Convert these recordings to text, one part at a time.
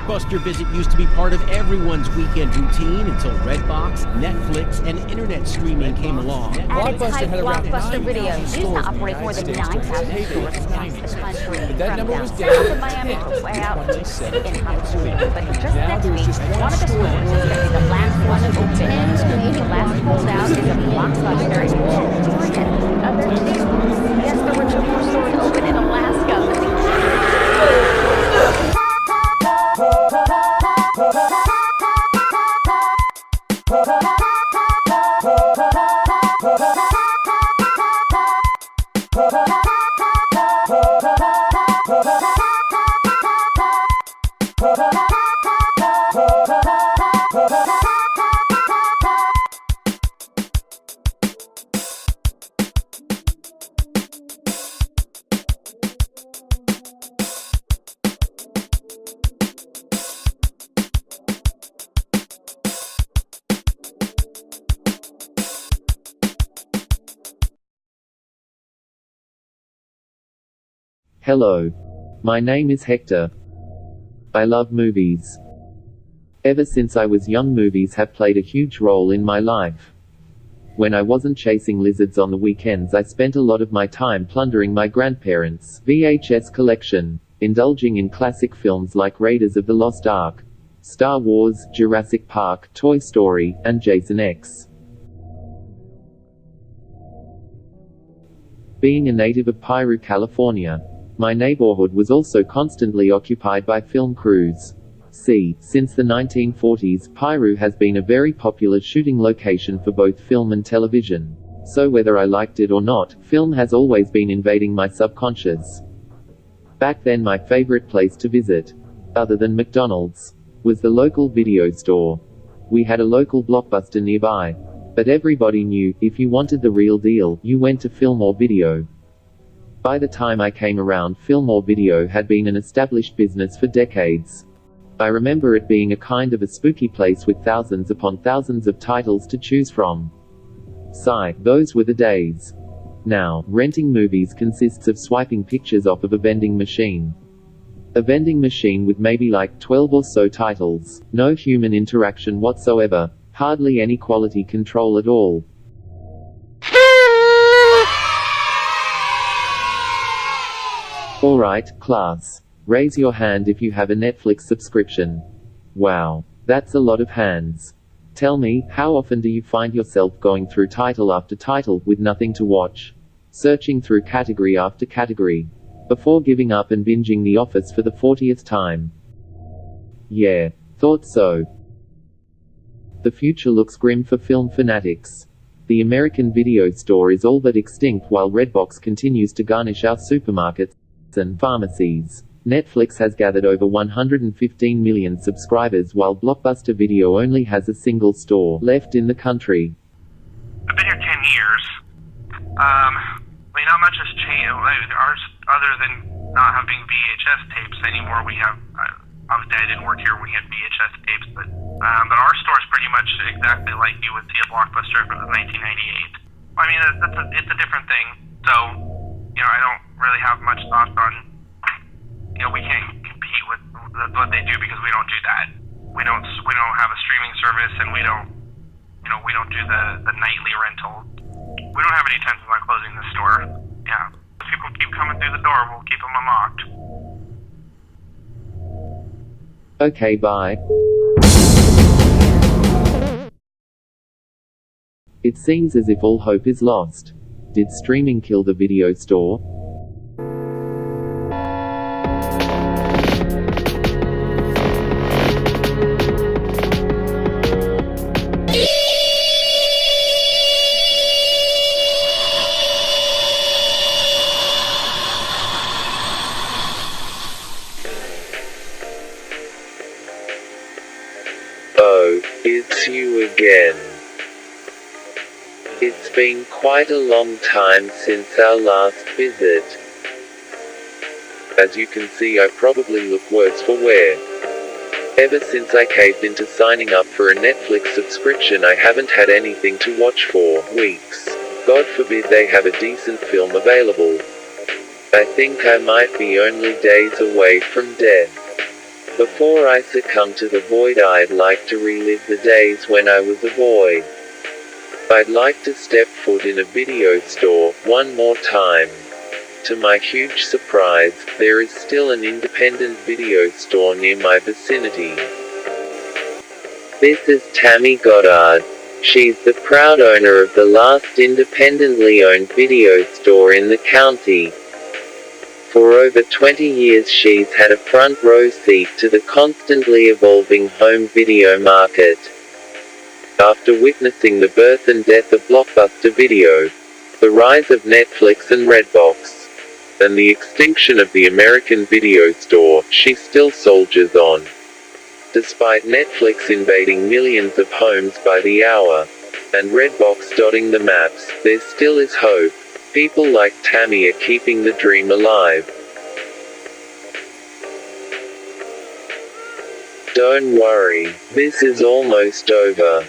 blockbuster visit used to be part of everyone's weekend routine until Redbox, Netflix, and internet streaming came along. Blockbuster had around Blockbuster Video used to operate more than 9,000 stores across the country. But that number was down South of Miami to way out in Honolulu. But just next week, one of the stores is going to be the last one to open. The last holdout is a Blockbuster in Oregon. Yes, there were 2 more stores open in Alaska. Hello. My name is Hector. I love movies. Ever since I was young, movies have played a huge role in my life. When I wasn't chasing lizards on the weekends, I spent a lot of my time plundering my grandparents' VHS collection, indulging in classic films like Raiders of the Lost Ark, Star Wars, Jurassic Park, Toy Story, and Jason X. Being a native of Piru, California, my neighborhood was also constantly occupied by film crews. Since the 1940s, Piru has been a very popular shooting location for both film and television. So whether I liked it or not, film has always been invading my subconscious. Back then, my favorite place to visit, other than McDonald's, was the local video store. We had a local Blockbuster nearby. But everybody knew, if you wanted the real deal, you went to film or video. By the time I came around, film or video had been an established business for decades. I remember it being a kind of a spooky place with thousands upon thousands of titles to choose from. Sigh, those were the days. Now, renting movies consists of swiping pictures off of a vending machine. A vending machine with maybe like 12 or so titles, no human interaction whatsoever, hardly any quality control at all. Alright, class. Raise your hand if you have a Netflix subscription. Wow. That's a lot of hands. Tell me, how often do you find yourself going through title after title, with nothing to watch? Searching through category after category, before giving up and binging The Office for the 40th time? Yeah. Thought so. The future looks grim for film fanatics. The American video store is all but extinct while Redbox continues to garnish our supermarkets and pharmacies. Netflix has gathered over 115 million subscribers while Blockbuster Video only has a single store left in the country. I've been here 10 years. Not much has changed. Ours, other than not having VHS tapes anymore, we have, obviously I didn't work here when we had VHS tapes, but our store is pretty much exactly like you would see a Blockbuster if it was 1998. It's a different thing, so, I don't really have much thoughts on, we can't compete with what they do because we don't do that. We don't have a streaming service, and we don't do the nightly rental. We don't have any intentions on closing the store. Yeah. If people keep coming through the door, we'll keep them unlocked. Okay, bye. It seems as if all hope is lost. Did streaming kill the video store? Oh, it's you again. It's been quite a long time since our last visit. As you can see, I probably look worse for wear. Ever since I caved into signing up for a Netflix subscription, I haven't had anything to watch for weeks. God forbid they have a decent film available. I think I might be only days away from death. Before I succumb to the void, I'd like to relive the days when I was a boy. I'd like to step foot in a video store one more time. To my huge surprise, there is still an independent video store near my vicinity. This is Tammy Goddard. She's the proud owner of the last independently owned video store in the county. For over 20 years she's had a front row seat to the constantly evolving home video market. After witnessing the birth and death of Blockbuster Video, the rise of Netflix and Redbox, and the extinction of the American video store, she still soldiers on. Despite Netflix invading millions of homes by the hour, and Redbox dotting the maps, there still is hope. People like Tammy are keeping the dream alive. Don't worry, this is almost over.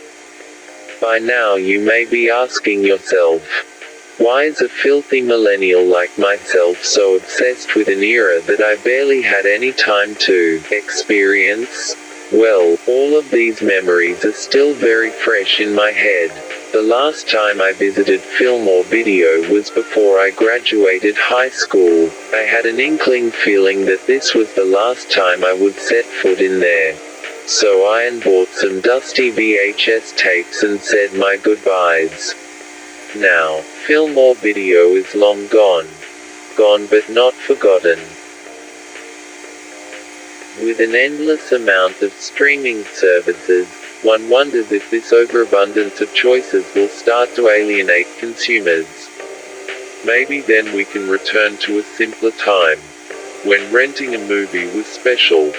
By now you may be asking yourself, why is a filthy millennial like myself so obsessed with an era that I barely had any time to experience? Well, all of these memories are still very fresh in my head. The last time I visited film or video was before I graduated high school. I had an inkling feeling that this was the last time I would set foot in there. So I bought some dusty VHS tapes and said my goodbyes. Now, film or video is long gone. Gone but not forgotten. With an endless amount of streaming services, one wonders if this overabundance of choices will start to alienate consumers. Maybe then we can return to a simpler time, when renting a movie was special.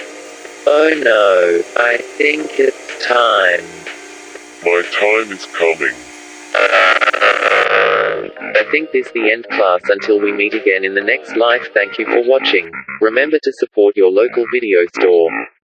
Oh no, I think it's time. My time is coming. I think this the end, class. Until we meet again in the next life, thank you for watching. Remember to support your local video store.